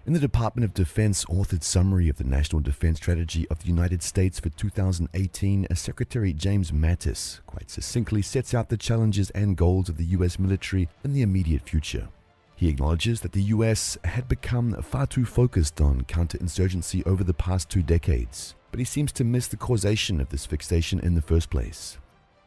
In the Department of Defense authored summary of the National Defense Strategy of the United States for 2018, Secretary James Mattis quite succinctly sets out the challenges and goals of the U.S. military in the immediate future. He acknowledges that the U.S. had become far too focused on counter-insurgency over the past 2 decades, but he seems to miss the causation of this fixation in the first place.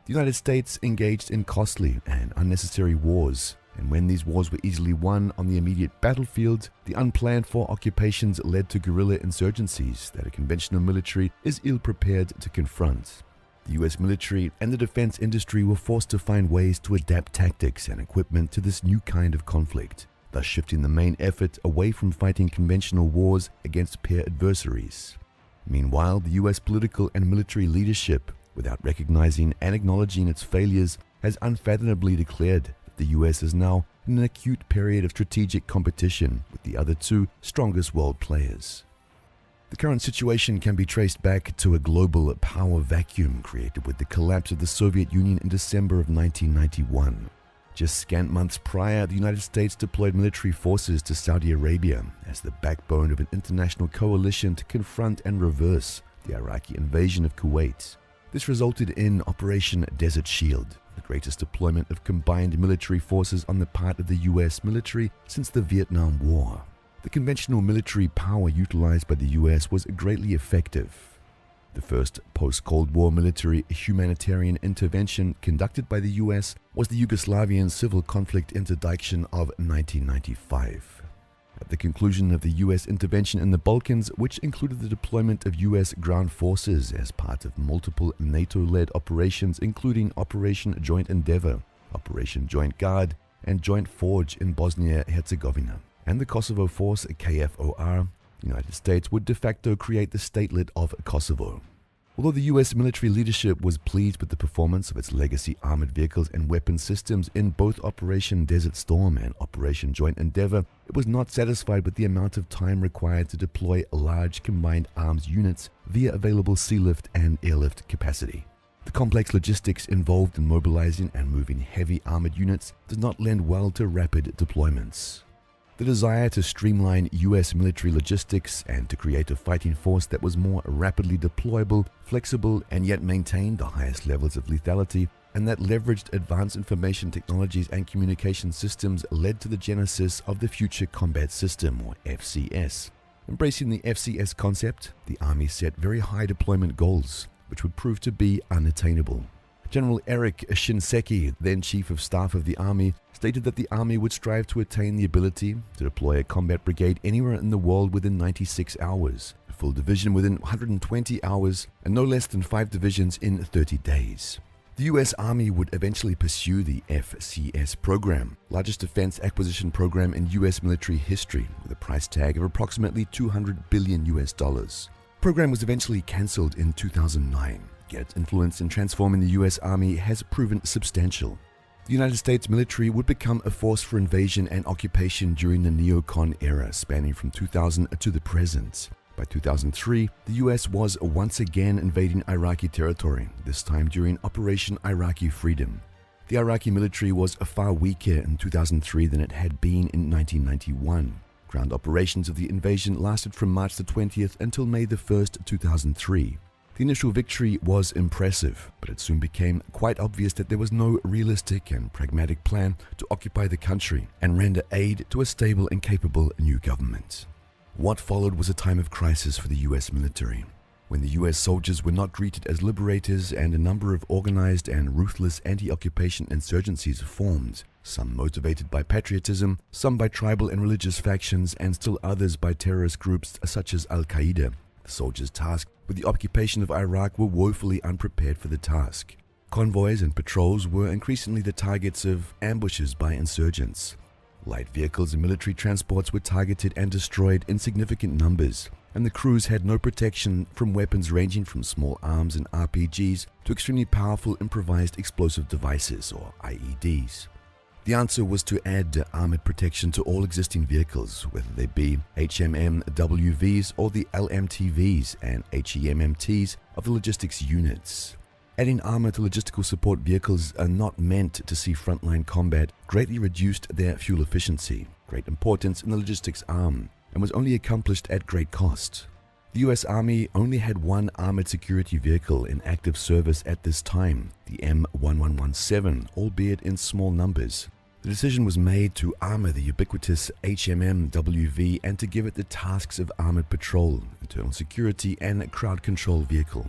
The United States engaged in costly and unnecessary wars, and when these wars were easily won on the immediate battlefield, the unplanned for occupations led to guerrilla insurgencies that a conventional military is ill-prepared to confront. The U.S. military and the defense industry were forced to find ways to adapt tactics and equipment to this new kind of conflict, thus shifting the main effort away from fighting conventional wars against peer adversaries. Meanwhile, the U.S. political and military leadership, without recognizing and acknowledging its failures, has unfathomably declared that the U.S. is now in an acute period of strategic competition with the other 2 strongest world players. The current situation can be traced back to a global power vacuum created with the collapse of the Soviet Union in December of 1991. Just scant months prior, the United States deployed military forces to Saudi Arabia as the backbone of an international coalition to confront and reverse the Iraqi invasion of Kuwait. This resulted in Operation Desert Shield, the greatest deployment of combined military forces on the part of the U.S. military since the Vietnam War. The conventional military power utilized by the U.S. was greatly effective. The first post-Cold War military humanitarian intervention conducted by the U.S. was the Yugoslavian civil conflict interdiction of 1995. At the conclusion of the U.S. intervention in the Balkans, which included the deployment of U.S. ground forces as part of multiple NATO-led operations including Operation Joint Endeavour, Operation Joint Guard, and Joint Forge in Bosnia-Herzegovina, and the Kosovo Force KFOR, the United States would de facto create the statelet of Kosovo. Although the U.S. military leadership was pleased with the performance of its legacy armored vehicles and weapon systems in both Operation Desert Storm and Operation Joint Endeavour, it was not satisfied with the amount of time required to deploy large combined arms units via available sea lift and airlift capacity. The complex logistics involved in mobilizing and moving heavy armored units does not lend well to rapid deployments. The desire to streamline U.S. military logistics and to create a fighting force that was more rapidly deployable, flexible, and yet maintained the highest levels of lethality, and that leveraged advanced information technologies and communication systems led to the genesis of the Future Combat System, or FCS. Embracing the FCS concept, the Army set very high deployment goals, which would prove to be unattainable. General Eric Shinseki, then Chief of Staff of the Army, stated that the Army would strive to attain the ability to deploy a combat brigade anywhere in the world within 96 hours, a full division within 120 hours, and no less than 5 divisions in 30 days. The U.S. Army would eventually pursue the FCS program, largest defense acquisition program in U.S. military history, with a price tag of approximately $200 billion. The program was eventually cancelled in 2009. Yet its influence in transforming the U.S. Army has proven substantial. The United States military would become a force for invasion and occupation during the neocon era, spanning from 2000 to the present. By 2003, the U.S. was once again invading Iraqi territory, this time during Operation Iraqi Freedom. The Iraqi military was far weaker in 2003 than it had been in 1991. Ground operations of the invasion lasted from March the 20th until May the 1st, 2003. The initial victory was impressive, but it soon became quite obvious that there was no realistic and pragmatic plan to occupy the country and render aid to a stable and capable new government. What followed was a time of crisis for the U.S. military, when the U.S. soldiers were not greeted as liberators and a number of organized and ruthless anti-occupation insurgencies formed, some motivated by patriotism, some by tribal and religious factions, and still others by terrorist groups such as Al-Qaeda. The soldiers tasked with the occupation of Iraq were woefully unprepared for the task. Convoys and patrols were increasingly the targets of ambushes by insurgents. Light vehicles and military transports were targeted and destroyed in significant numbers, and the crews had no protection from weapons ranging from small arms and RPGs to extremely powerful improvised explosive devices, or IEDs. The answer was to add armored protection to all existing vehicles, whether they be HMMWVs or the LMTVs and HEMMTs of the logistics units. Adding armor to logistical support vehicles are not meant to see frontline combat greatly reduced their fuel efficiency, great importance in the logistics arm, and was only accomplished at great cost. The US Army only had one armored security vehicle in active service at this time, the M1117, albeit in small numbers. The decision was made to armor the ubiquitous HMM-WV and to give it the tasks of armored patrol, internal security, and crowd control vehicle.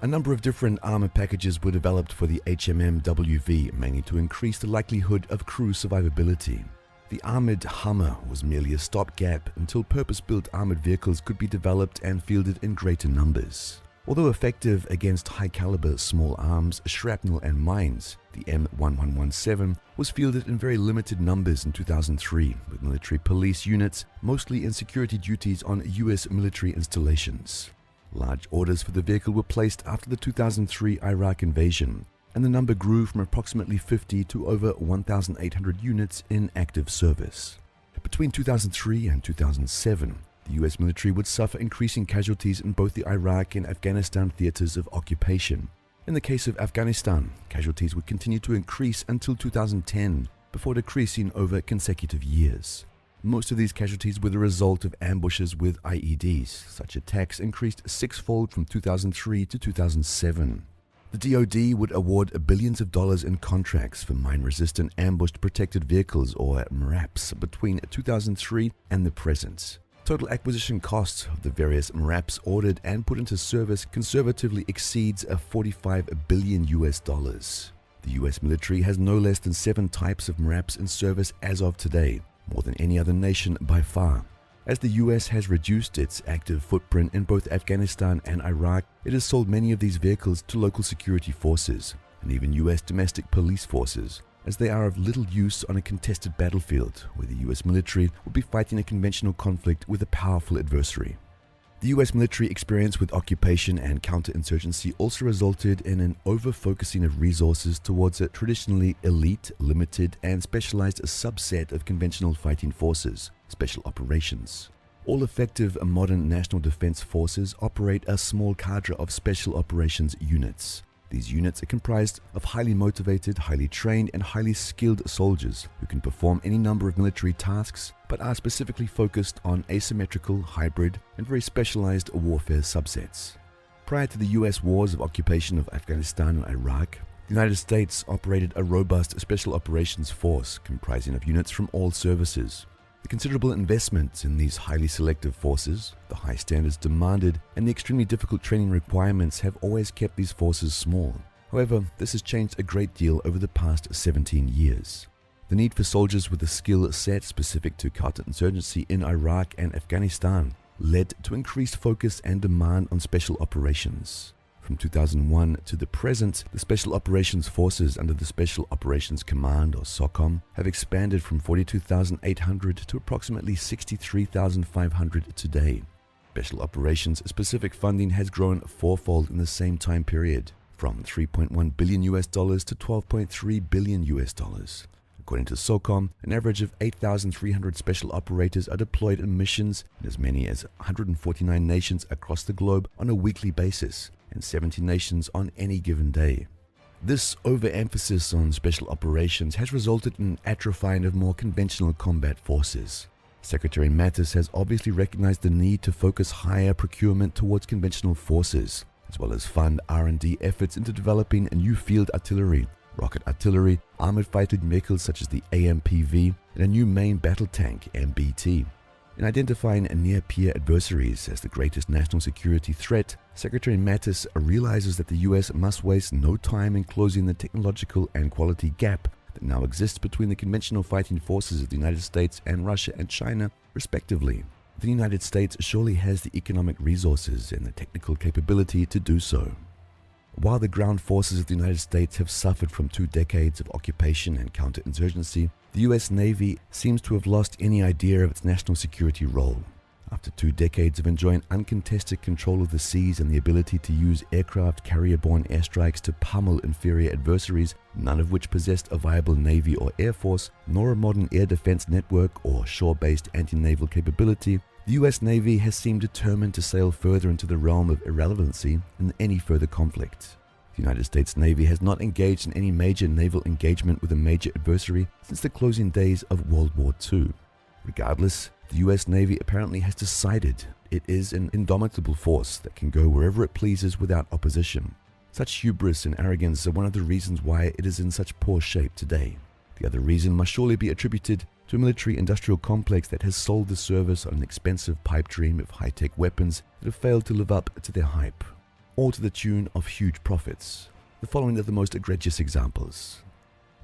A number of different armor packages were developed for the HMM-WV, mainly to increase the likelihood of crew survivability. The armored Hummer was merely a stopgap until purpose-built armored vehicles could be developed and fielded in greater numbers. Although effective against high-caliber small arms, shrapnel, and mines, the M1117 was fielded in very limited numbers in 2003, with military police units mostly in security duties on US military installations. Large orders for the vehicle were placed after the 2003 Iraq invasion, and the number grew from approximately 50 to over 1,800 units in active service. Between 2003 and 2007, the US military would suffer increasing casualties in both the Iraq and Afghanistan theaters of occupation. In the case of Afghanistan, casualties would continue to increase until 2010, before decreasing over consecutive years. Most of these casualties were the result of ambushes with IEDs. Such attacks increased sixfold from 2003 to 2007. The DoD would award billions of dollars in contracts for mine-resistant ambushed protected vehicles, or MRAPs, between 2003 and the present. Total acquisition costs of the various MRAPs ordered and put into service conservatively exceeds $45 billion. The US military has no less than 7 types of MRAPs in service as of today, more than any other nation by far. As the US has reduced its active footprint in both Afghanistan and Iraq, it has sold many of these vehicles to local security forces and even US domestic police forces, as they are of little use on a contested battlefield where the US military would be fighting a conventional conflict with a powerful adversary. The US military experience with occupation and counter-insurgency also resulted in an over-focusing of resources towards a traditionally elite, limited, and specialized subset of conventional fighting forces, special operations. All effective modern national defense forces operate a small cadre of special operations units. These units are comprised of highly motivated, highly trained, and highly skilled soldiers who can perform any number of military tasks, but are specifically focused on asymmetrical, hybrid, and very specialized warfare subsets. Prior to the US wars of occupation of Afghanistan and Iraq, the United States operated a robust special operations force comprising of units from all services. The considerable investment in these highly selective forces, the high standards demanded, and the extremely difficult training requirements have always kept these forces small. However, this has changed a great deal over the past 17 years. The need for soldiers with a skill set specific to counterinsurgency in Iraq and Afghanistan led to increased focus and demand on special operations. From 2001 to the present, the Special Operations Forces under the Special Operations Command, or SOCOM, have expanded from 42,800 to approximately 63,500 today. Special Operations specific funding has grown fourfold in the same time period, from $3.1 billion to $12.3 billion. According to SOCOM, an average of 8,300 special operators are deployed in missions in as many as 149 nations across the globe on a weekly basis, and 70 nations on any given day. This overemphasis on special operations has resulted in atrophying of more conventional combat forces. Secretary Mattis has obviously recognized the need to focus higher procurement towards conventional forces, as well as fund R&D efforts into developing a new field artillery, rocket artillery, armored fighting vehicles such as the AMPV, and a new main battle tank, MBT. In identifying near-peer adversaries as the greatest national security threat, Secretary Mattis realizes that the US must waste no time in closing the technological and quality gap that now exists between the conventional fighting forces of the United States and Russia and China, respectively. The United States surely has the economic resources and the technical capability to do so. While the ground forces of the United States have suffered from 2 decades of occupation and counterinsurgency, the US Navy seems to have lost any idea of its national security role. After 2 decades of enjoying uncontested control of the seas and the ability to use aircraft carrier-borne airstrikes to pummel inferior adversaries, none of which possessed a viable navy or air force, nor a modern air defense network or shore-based anti-naval capability, the US Navy has seemed determined to sail further into the realm of irrelevancy in any further conflict. The United States Navy has not engaged in any major naval engagement with a major adversary since the closing days of World War II. Regardless, the US Navy apparently has decided it is an indomitable force that can go wherever it pleases without opposition. Such hubris and arrogance are one of the reasons why it is in such poor shape today. The other reason must surely be attributed to a military-industrial complex that has sold the service on an expensive pipe dream of high-tech weapons that have failed to live up to their hype, or to the tune of huge profits. The following are the most egregious examples.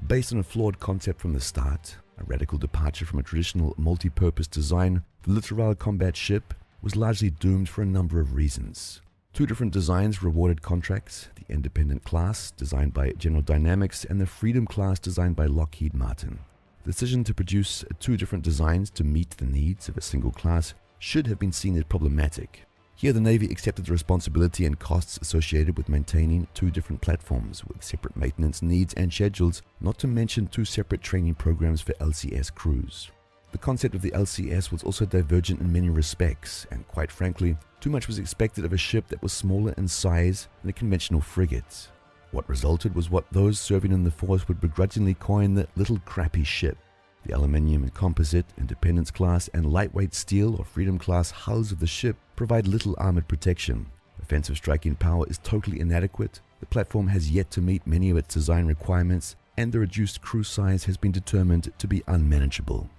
Based on a flawed concept from the start, a radical departure from a traditional multi-purpose design, the littoral combat ship was largely doomed for a number of reasons. Two different designs were awarded contracts, the Independent class, designed by General Dynamics, and the Freedom class, designed by Lockheed Martin. The decision to produce two different designs to meet the needs of a single class should have been seen as problematic. Here the Navy accepted the responsibility and costs associated with maintaining two different platforms with separate maintenance needs and schedules, not to mention two separate training programs for LCS crews. The concept of the LCS was also divergent in many respects, and quite frankly, too much was expected of a ship that was smaller in size than a conventional frigate. What resulted was what those serving in the force would begrudgingly coin the little crappy ship. The aluminium and composite, Independence class, and lightweight steel or Freedom class hulls of the ship provide little armored protection. Offensive striking power is totally inadequate, the platform has yet to meet many of its design requirements, and the reduced crew size has been determined to be unmanageable.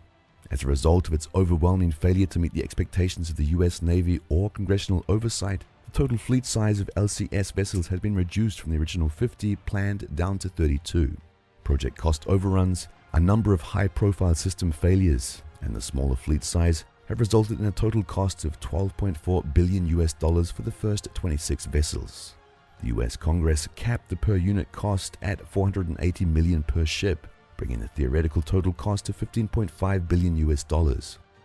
As a result of its overwhelming failure to meet the expectations of the US Navy or congressional oversight, the total fleet size of LCS vessels has been reduced from the original 50 planned down to 32. Project cost overruns, a number of high-profile system failures, and the smaller fleet size have resulted in a total cost of $12.4 billion for the first 26 vessels. The US Congress capped the per-unit cost at $480 million per ship, bringing the theoretical total cost to $15.5 billion,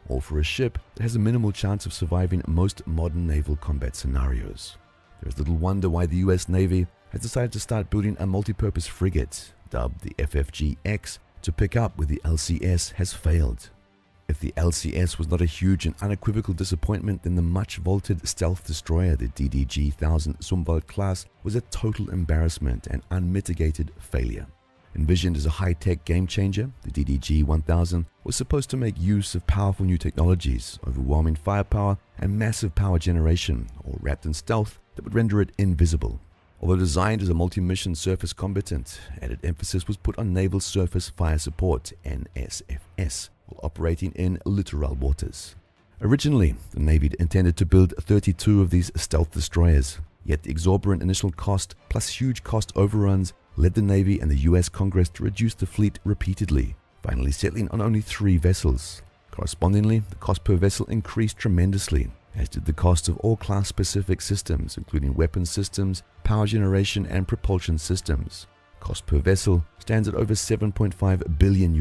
all for a ship that has a minimal chance of surviving most modern naval combat scenarios. There is little wonder why the US Navy has decided to start building a multi-purpose frigate, dubbed the FFG-X, to pick up where the LCS has failed. If the LCS was not a huge and unequivocal disappointment, then the much-vaulted stealth destroyer, the DDG-1000 Zumwalt class, was a total embarrassment and unmitigated failure. Envisioned as a high-tech game-changer, the DDG-1000 was supposed to make use of powerful new technologies, overwhelming firepower, and massive power generation, all wrapped in stealth that would render it invisible. Although designed as a multi-mission surface combatant, added emphasis was put on naval surface fire support, NSFS, while operating in littoral waters. Originally, the Navy intended to build 32 of these stealth destroyers, yet the exorbitant initial cost plus huge cost overruns led the Navy and the US Congress to reduce the fleet repeatedly, finally settling on only 3 vessels. Correspondingly, the cost per vessel increased tremendously, as did the cost of all class-specific systems, including weapons systems, power generation, and propulsion systems. Cost per vessel stands at over $7.5 billion.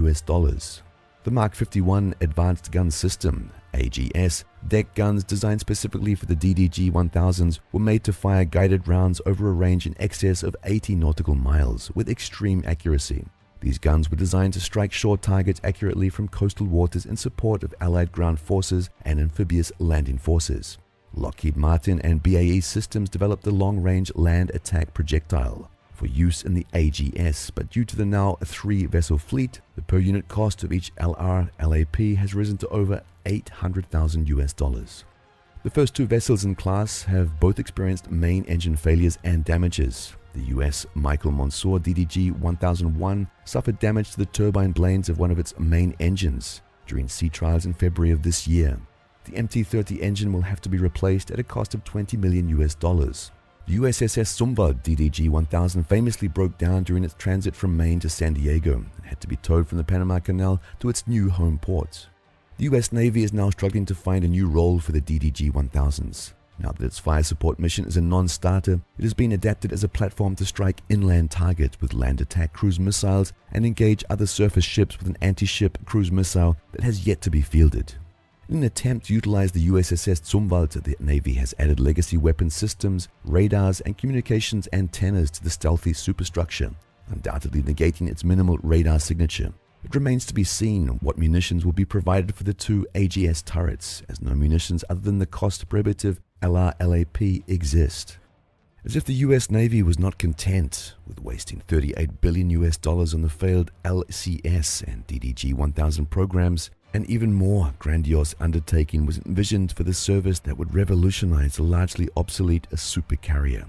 The Mark 51 Advanced Gun System, AGS, deck guns designed specifically for the DDG-1000s were made to fire guided rounds over a range in excess of 80 nautical miles with extreme accuracy. These guns were designed to strike shore targets accurately from coastal waters in support of Allied ground forces and amphibious landing forces. Lockheed Martin and BAE Systems developed the long-range land attack projectile for use in the AGS, but due to the now 3-vessel fleet, the per-unit cost of each LR-LAP has risen to over $800,000. The first 2 vessels in class have both experienced main engine failures and damages. The US Michael Monsoor DDG-1001 suffered damage to the turbine blades of one of its main engines during sea trials in February of this year. The MT-30 engine will have to be replaced at a cost of $20 million. The USSS Zumwalt DDG-1000 famously broke down during its transit from Maine to San Diego and had to be towed from the Panama Canal to its new home port. The US Navy is now struggling to find a new role for the DDG-1000s. Now that its fire support mission is a non-starter, it has been adapted as a platform to strike inland targets with land attack cruise missiles and engage other surface ships with an anti-ship cruise missile that has yet to be fielded. In an attempt to utilize the USSS Zumwalt, the Navy has added legacy weapon systems, radars, and communications antennas to the stealthy superstructure, undoubtedly negating its minimal radar signature. It remains to be seen what munitions will be provided for the 2 AGS turrets, as no munitions other than the cost-prohibitive LR-LAP exist. As if the US Navy was not content with wasting $38 billion on the failed LCS and DDG-1000 programs, An even more grandiose undertaking was envisioned for the service that would revolutionize the largely obsolete supercarrier.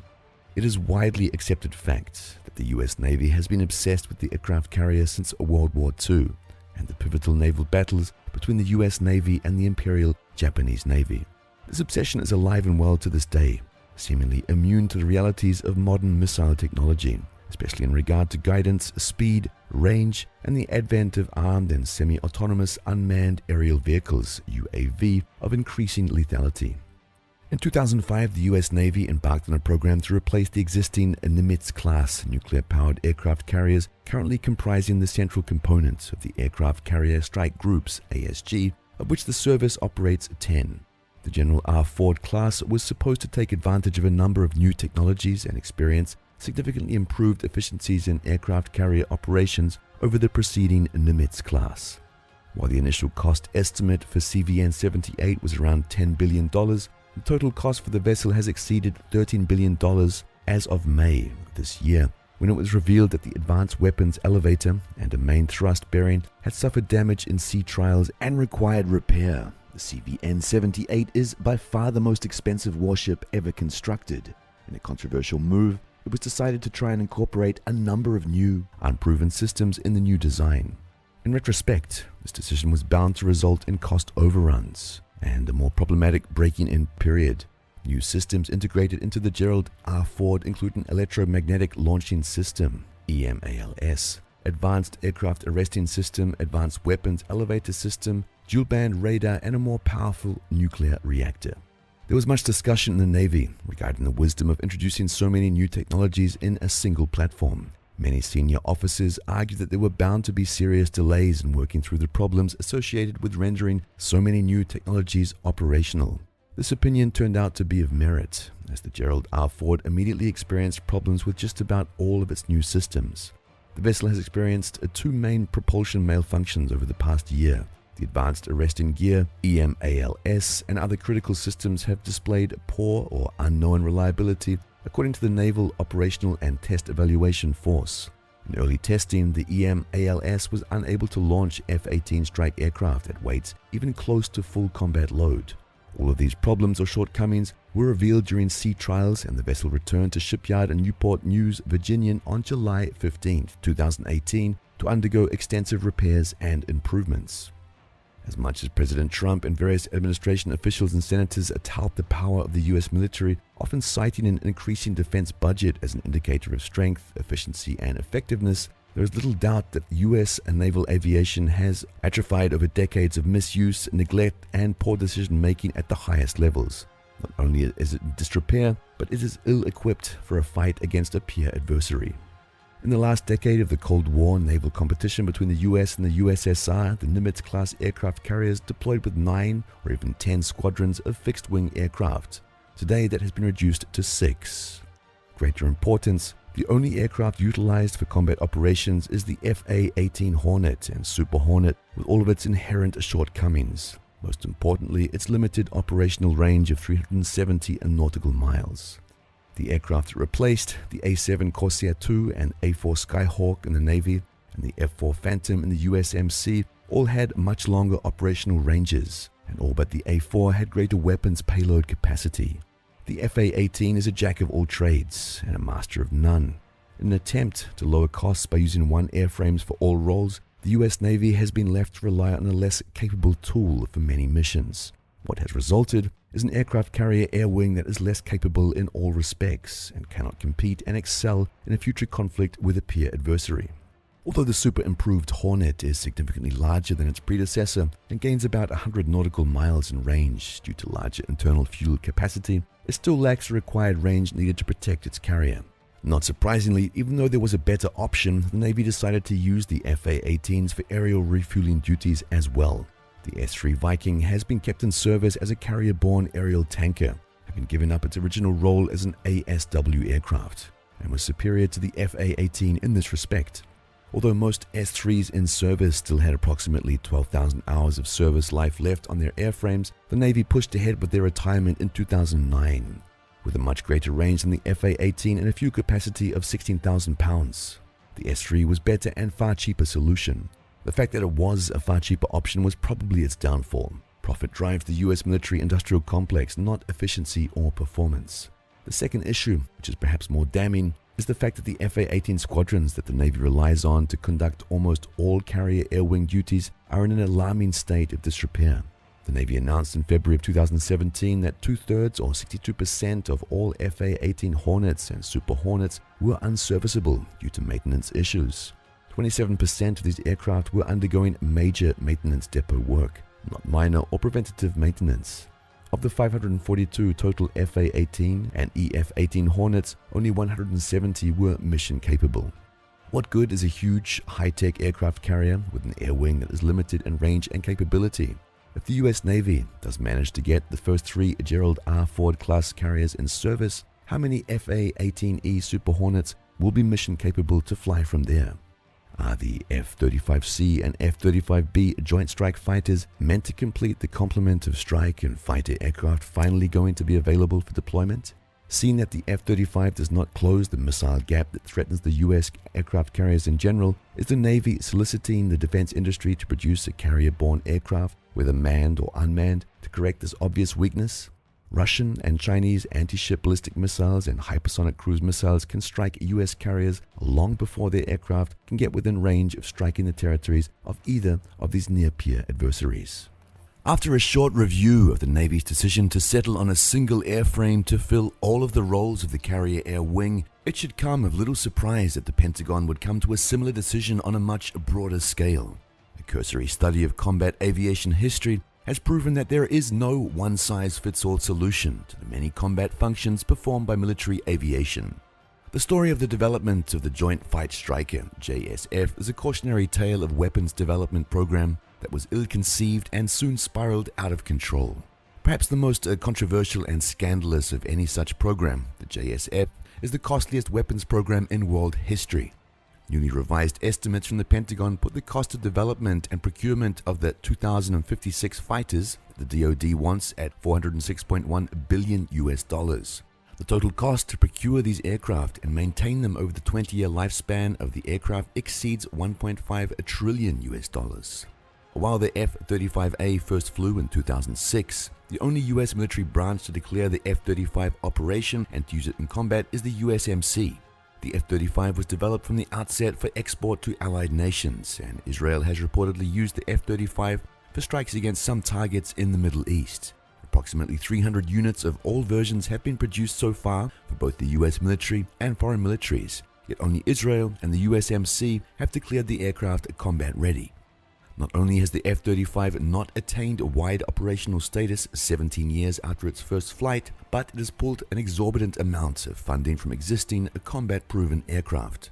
It is widely accepted fact that the US Navy has been obsessed with the aircraft carrier since World War II and the pivotal naval battles between the US Navy and the Imperial Japanese Navy. This obsession is alive and well to this day, seemingly immune to the realities of modern missile technology, especially in regard to guidance, speed, range, and the advent of armed and semi-autonomous unmanned aerial vehicles, UAV, of increasing lethality. In 2005, the US Navy embarked on a program to replace the existing Nimitz-class nuclear-powered aircraft carriers currently comprising the central components of the Aircraft Carrier Strike Group's ASG, of which the service operates 10. The General R. Ford class was supposed to take advantage of a number of new technologies and experience significantly improved efficiencies in aircraft carrier operations over the preceding Nimitz class. While the initial cost estimate for CVN-78 was around $10 billion, the total cost for the vessel has exceeded $13 billion as of May this year, when it was revealed that the advanced weapons elevator and a main thrust bearing had suffered damage in sea trials and required repair. The CVN-78 is by far the most expensive warship ever constructed. In a controversial move, it was decided to try and incorporate a number of new, unproven systems in the new design. In retrospect, this decision was bound to result in cost overruns and a more problematic breaking-in period. New systems integrated into the Gerald R. Ford include an electromagnetic launching system, EMALS, advanced aircraft arresting system, advanced weapons elevator system, dual-band radar, and a more powerful nuclear reactor. There was much discussion in the Navy regarding the wisdom of introducing so many new technologies in a single platform. Many senior officers argued that there were bound to be serious delays in working through the problems associated with rendering so many new technologies operational. This opinion turned out to be of merit, as the Gerald R. Ford immediately experienced problems with just about all of its new systems. The vessel has experienced two main propulsion malfunctions over the past year. The advanced arresting gear, EMALS, and other critical systems have displayed poor or unknown reliability, according to the Naval Operational and Test Evaluation Force. In early testing, the EMALS was unable to launch F-18 strike aircraft at weights even close to full combat load. All of these problems or shortcomings were revealed during sea trials, and the vessel returned to shipyard in Newport News, Virginia on July 15, 2018 to undergo extensive repairs and improvements. As much as President Trump and various administration officials and senators tout the power of the U.S. military, often citing an increasing defense budget as an indicator of strength, efficiency, and effectiveness, there is little doubt that U.S. naval aviation has atrophied over decades of misuse, neglect, and poor decision-making at the highest levels. Not only is it in disrepair, but it is ill-equipped for a fight against a peer adversary. In the last decade of the Cold War naval competition between the US and the USSR, the Nimitz-class aircraft carriers deployed with 9 or even 10 squadrons of fixed-wing aircraft. Today, that has been reduced to 6. Greater importance, the only aircraft utilized for combat operations is the FA-18 Hornet and Super Hornet, with all of its inherent shortcomings. Most importantly, its limited operational range of 370 nautical miles. The aircraft replaced the A-7 Corsair II and A-4 Skyhawk in the Navy and the F-4 Phantom in the USMC all had much longer operational ranges, and all but the A-4 had greater weapons payload capacity. The FA-18 is a jack of all trades and a master of none. In an attempt to lower costs by using one airframes for all roles, the US Navy has been left to rely on a less capable tool for many missions. What has resulted is an aircraft carrier air wing that is less capable in all respects and cannot compete and excel in a future conflict with a peer adversary. Although the super improved Hornet is significantly larger than its predecessor and gains about 100 nautical miles in range due to larger internal fuel capacity, it still lacks the required range needed to protect its carrier. Not surprisingly, even though there was a better option, the Navy decided to use the FA-18s for aerial refueling duties as well. The S-3 Viking has been kept in service as a carrier-borne aerial tanker, having given up its original role as an ASW aircraft, and was superior to the FA-18 in this respect. Although most S-3s in service still had approximately 12,000 hours of service life left on their airframes, the Navy pushed ahead with their retirement in 2009, with a much greater range than the FA-18 and a fuel capacity of 16,000 pounds. The S-3 was better and far cheaper solution. The fact that it was a far cheaper option was probably its downfall. Profit drives the US military-industrial complex, not efficiency or performance. The second issue, which is perhaps more damning, is the fact that the FA-18 squadrons that the Navy relies on to conduct almost all carrier air wing duties are in an alarming state of disrepair. The Navy announced in February of 2017 that 2/3 or 62% of all FA-18 Hornets and Super Hornets were unserviceable due to maintenance issues. 27% of these aircraft were undergoing major maintenance depot work, not minor or preventative maintenance. Of the 542 total FA-18 and EF-18 Hornets, only 170 were mission capable. What good is a huge, high-tech aircraft carrier with an air wing that is limited in range and capability? If the US Navy does manage to get the first 3 Gerald R. Ford-class carriers in service, how many FA-18E Super Hornets will be mission capable to fly from there? Are the F-35C and F-35B Joint Strike Fighters meant to complete the complement of strike and fighter aircraft finally going to be available for deployment? Seeing that the F-35 does not close the missile gap that threatens the US aircraft carriers in general, is the Navy soliciting the defense industry to produce a carrier-borne aircraft, whether manned or unmanned, to correct this obvious weakness? Russian and Chinese anti-ship ballistic missiles and hypersonic cruise missiles can strike US carriers long before their aircraft can get within range of striking the territories of either of these near-peer adversaries. After a short review of the Navy's decision to settle on a single airframe to fill all of the roles of the carrier air wing, it should come of little surprise that the Pentagon would come to a similar decision on a much broader scale. A cursory study of combat aviation history has proven that there is no one-size-fits-all solution to the many combat functions performed by military aviation. The story of the development of the Joint Fight Striker, JSF, is a cautionary tale of weapons development program that was ill-conceived and soon spiraled out of control. Perhaps the most controversial and scandalous of any such program, the JSF, is the costliest weapons program in world history. Newly revised estimates from the Pentagon put the cost of development and procurement of the 2,056 fighters the DoD wants at $406.1 billion. The total cost to procure these aircraft and maintain them over the 20-year lifespan of the aircraft exceeds $1.5 trillion. While the F-35A first flew in 2006, the only US military branch to declare the F-35 operation and to use it in combat is the USMC. The F-35 was developed from the outset for export to allied nations, and Israel has reportedly used the F-35 for strikes against some targets in the Middle East. Approximately 300 units of all versions have been produced so far for both the US military and foreign militaries, yet only Israel and the USMC have declared the aircraft combat ready. Not only has the F-35 not attained a wide operational status 17 years after its first flight, but it has pulled an exorbitant amount of funding from existing combat-proven aircraft.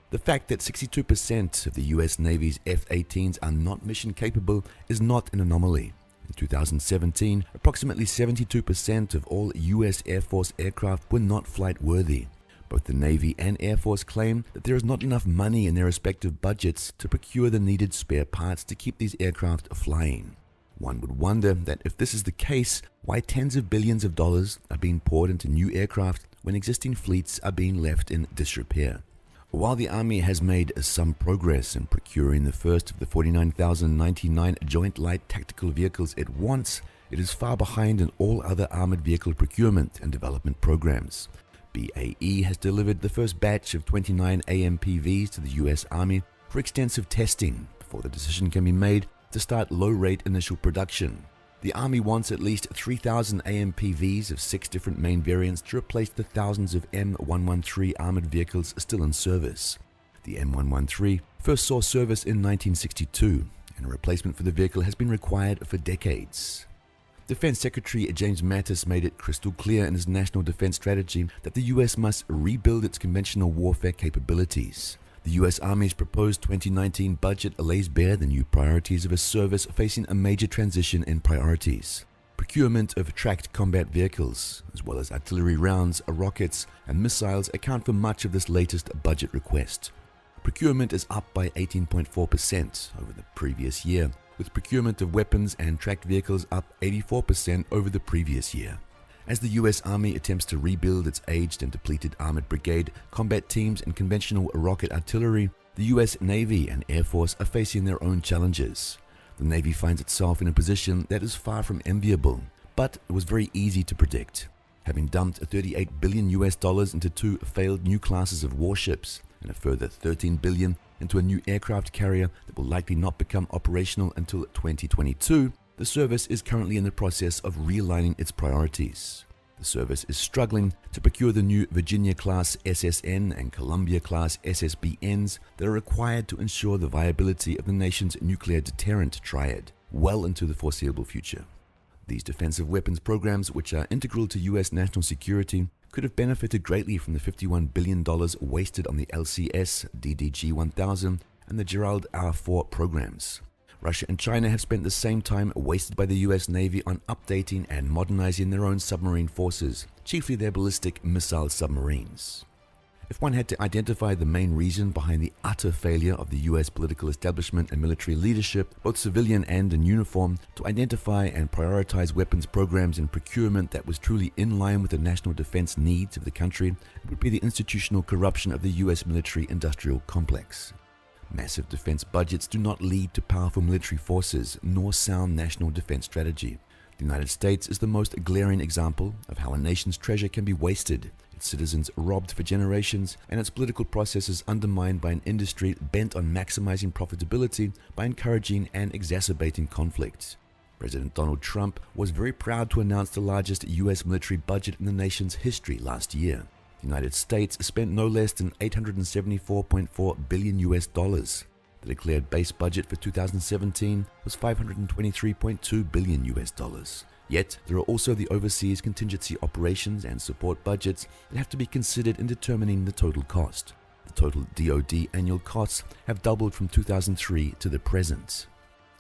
The fact that 62% of the US Navy's F-18s are not mission-capable is not an anomaly. In 2017, approximately 72% of all US Air Force aircraft were not flight-worthy. Both the Navy and Air Force claim that there is not enough money in their respective budgets to procure the needed spare parts to keep these aircraft flying. One would wonder that if this is the case, why tens of billions of dollars are being poured into new aircraft when existing fleets are being left in disrepair. While the Army has made some progress in procuring the first of the 49,099 Joint Light Tactical Vehicles it wants, it is far behind in all other armored vehicle procurement and development programs. BAE has delivered the first batch of 29 AMPVs to the US Army for extensive testing before the decision can be made to start low-rate initial production. The Army wants at least 3,000 AMPVs of 6 different main variants to replace the thousands of M113 armored vehicles still in service. The M113 first saw service in 1962, and a replacement for the vehicle has been required for decades. Defense Secretary James Mattis made it crystal clear in his national defense strategy that the US must rebuild its conventional warfare capabilities. The US Army's proposed 2019 budget lays bare the new priorities of a service facing a major transition in priorities. Procurement of tracked combat vehicles, as well as artillery rounds, rockets, and missiles account for much of this latest budget request. Procurement is up by 18.4% over the previous year, with procurement of weapons and tracked vehicles up 84% over the previous year. As the US Army attempts to rebuild its aged and depleted armored brigade, combat teams, and conventional rocket artillery, The US Navy and Air Force are facing their own challenges. The Navy finds itself in a position that is far from enviable, but it was very easy to predict. Having dumped $38 billion into two failed new classes of warships and a further $13 billion into a new aircraft carrier that will likely not become operational until 2022, the service is currently in the process of realigning its priorities. The service is struggling to procure the new Virginia-class SSN and Columbia-class SSBNs that are required to ensure the viability of the nation's nuclear deterrent triad well into the foreseeable future. These defensive weapons programs, which are integral to U.S. national security, could have benefited greatly from the $51 billion wasted on the LCS, DDG-1000, and the Gerald R-4 programs. Russia and China have spent the same time wasted by the US Navy on updating and modernizing their own submarine forces, chiefly their ballistic missile submarines. If one had to identify the main reason behind the utter failure of the US political establishment and military leadership, both civilian and in uniform, to identify and prioritize weapons programs and procurement that was truly in line with the national defense needs of the country, it would be the institutional corruption of the US military-industrial complex. Massive defense budgets do not lead to powerful military forces nor sound national defense strategy. The United States is the most glaring example of how a nation's treasure can be wasted, its citizens robbed for generations, and its political processes undermined by an industry bent on maximizing profitability by encouraging and exacerbating conflict. President Donald Trump was very proud to announce the largest US military budget in the nation's history last year. The United States spent no less than $874.4 billion. The declared base budget for 2017 was $523.2 billion. Yet, there are also the overseas contingency operations and support budgets that have to be considered in determining the total cost. The total DoD annual costs have doubled from 2003 to the present.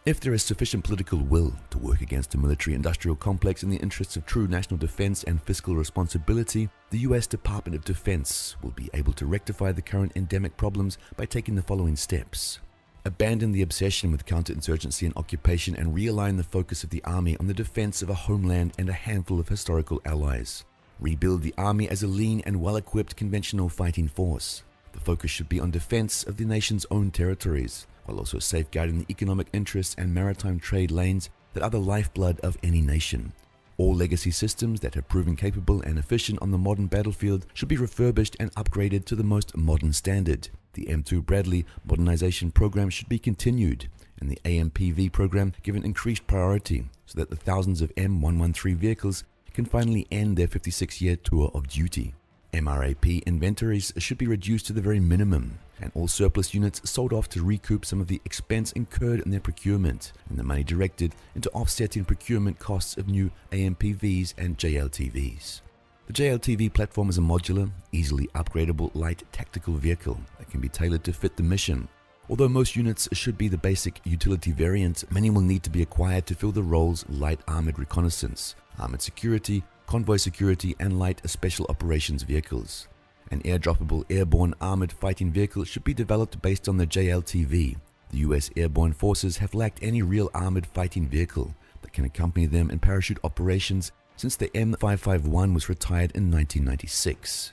If there is sufficient political will to work against the military-industrial complex in the interests of true national defense and fiscal responsibility, the U.S. Department of Defense will be able to rectify the current endemic problems by taking the following steps. Abandon the obsession with counter-insurgency and occupation and realign the focus of the Army on the defense of a homeland and a handful of historical allies. Rebuild the Army as a lean and well-equipped conventional fighting force. The focus should be on defense of the nation's own territories, while also safeguarding the economic interests and maritime trade lanes that are the lifeblood of any nation. All legacy systems that have proven capable and efficient on the modern battlefield should be refurbished and upgraded to the most modern standard. The M2 Bradley modernization program should be continued, and the AMPV program given increased priority so that the thousands of M113 vehicles can finally end their 56-year tour of duty. MRAP inventories should be reduced to the very minimum, and all surplus units sold off to recoup some of the expense incurred in their procurement, and the money directed into offsetting procurement costs of new AMPVs and JLTVs. The JLTV platform is a modular, easily upgradable light tactical vehicle that can be tailored to fit the mission. Although most units should be the basic utility variant, many will need to be acquired to fill the roles light armored reconnaissance, armored security, convoy security, and light special operations vehicles. An airdroppable airborne armored fighting vehicle should be developed based on the JLTV. The US Airborne Forces have lacked any real armored fighting vehicle that can accompany them in parachute operations since the M551 was retired in 1996.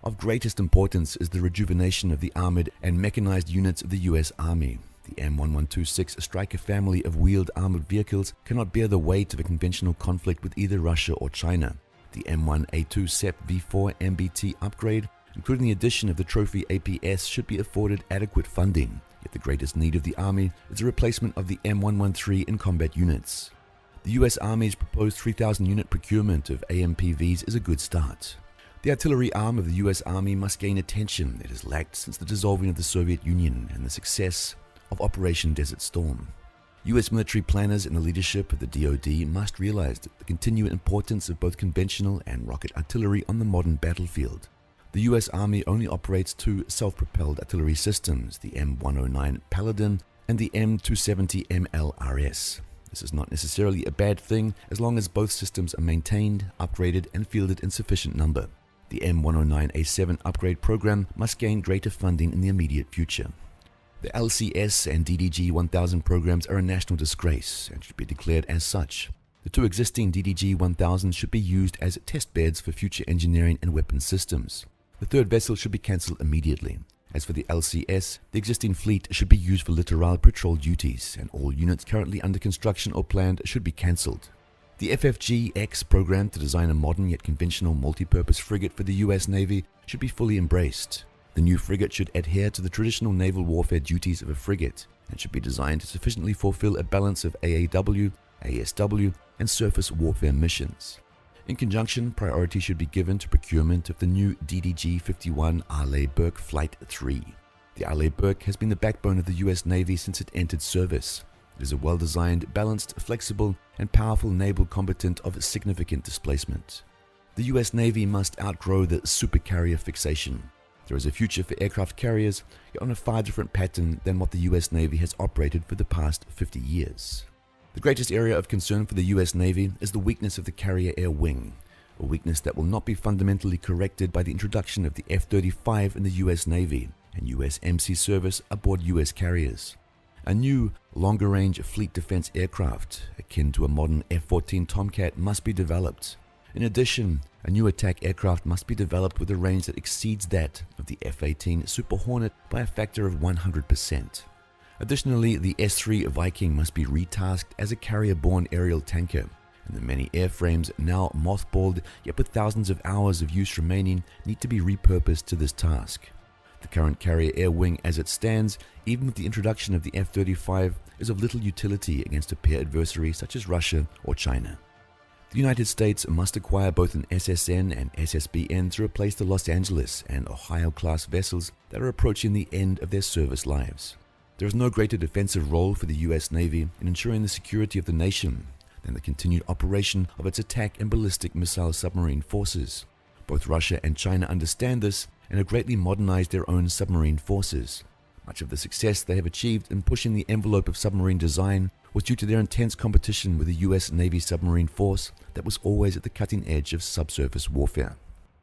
Of greatest importance is the rejuvenation of the armored and mechanized units of the US Army. The M1126 Stryker family of wheeled armored vehicles cannot bear the weight of a conventional conflict with either Russia or China. The M1A2 SEP V4 MBT upgrade, including the addition of the Trophy APS, should be afforded adequate funding, yet the greatest need of the Army is the replacement of the M113 in combat units. The US Army's proposed 3,000 unit procurement of AMPVs is a good start. The artillery arm of the US Army must gain attention it has lacked since the dissolving of the Soviet Union and the success of Operation Desert Storm. US military planners and the leadership of the DoD must realize the continued importance of both conventional and rocket artillery on the modern battlefield. The US Army only operates two self-propelled artillery systems, the M109 Paladin and the M270 MLRS. This is not necessarily a bad thing as long as both systems are maintained, upgraded, and fielded in sufficient number. The M109A7 upgrade program must gain greater funding in the immediate future. The LCS and DDG-1000 programs are a national disgrace and should be declared as such. The two existing DDG-1000s should be used as test beds for future engineering and weapons systems. The third vessel should be cancelled immediately, As for the LCS, the existing fleet should be used for littoral patrol duties, and all units currently under construction or planned should be cancelled. The FFG-X program to design a modern yet conventional multi-purpose frigate for the US Navy should be fully embraced. The new frigate should adhere to the traditional naval warfare duties of a frigate and should be designed to sufficiently fulfill a balance of AAW, ASW, and surface warfare missions. In conjunction, priority should be given to procurement of the new DDG-51 Arleigh Burke Flight 3. The Arleigh Burke has been the backbone of the US Navy since it entered service. It is a well-designed, balanced, flexible, and powerful naval combatant of significant displacement. The US Navy must outgrow the supercarrier fixation. There is a future for aircraft carriers, yet on a far different pattern than what the US Navy has operated for the past 50 years. The greatest area of concern for the US Navy is the weakness of the carrier air wing, a weakness that will not be fundamentally corrected by the introduction of the F-35 in the US Navy and USMC service aboard US carriers. A new, longer-range fleet defense aircraft, akin to a modern F-14 Tomcat, must be developed. In addition, a new attack aircraft must be developed with a range that exceeds that of the F-18 Super Hornet by a factor of 100%. Additionally, the S-3 Viking must be retasked as a carrier-borne aerial tanker, and the many airframes now mothballed, yet with thousands of hours of use remaining, need to be repurposed to this task. The current carrier air wing as it stands, even with the introduction of the F-35, is of little utility against a peer adversary such as Russia or China. The United States must acquire both an SSN and SSBN to replace the Los Angeles and Ohio-class vessels that are approaching the end of their service lives. There is no greater defensive role for the US Navy in ensuring the security of the nation than the continued operation of its attack and ballistic missile submarine forces. Both Russia and China understand this and have greatly modernized their own submarine forces. Much of the success they have achieved in pushing the envelope of submarine design was due to their intense competition with the US Navy submarine force that was always at the cutting edge of subsurface warfare.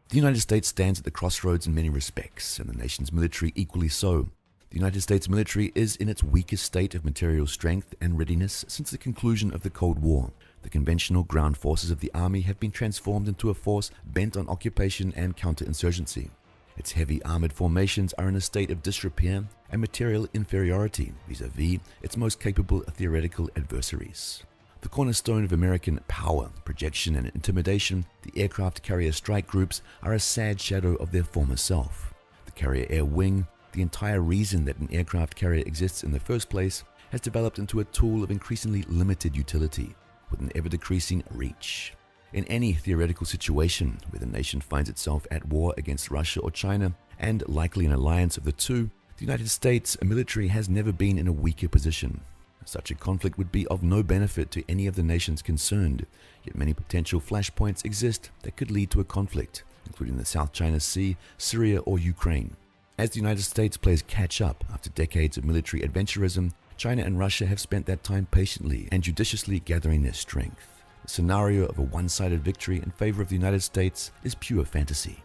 The United States stands at the crossroads in many respects, and the nation's military equally so. The United States military is in its weakest state of material strength and readiness since the conclusion of the Cold War. The conventional ground forces of the Army have been transformed into a force bent on occupation and counter-insurgency. Its heavy armored formations are in a state of disrepair and material inferiority vis-à-vis its most capable theoretical adversaries. The cornerstone of American power, projection, and intimidation, the aircraft carrier strike groups are a sad shadow of their former self. The carrier air wing, the entire reason that an aircraft carrier exists in the first place, has developed into a tool of increasingly limited utility, with an ever-decreasing reach. In any theoretical situation where the nation finds itself at war against Russia or China, and likely an alliance of the two, the United States military has never been in a weaker position. Such a conflict would be of no benefit to any of the nations concerned, yet many potential flashpoints exist that could lead to a conflict, including the South China Sea, Syria, or Ukraine. As the United States plays catch-up after decades of military adventurism, China and Russia have spent that time patiently and judiciously gathering their strength. The scenario of a one-sided victory in favor of the United States is pure fantasy.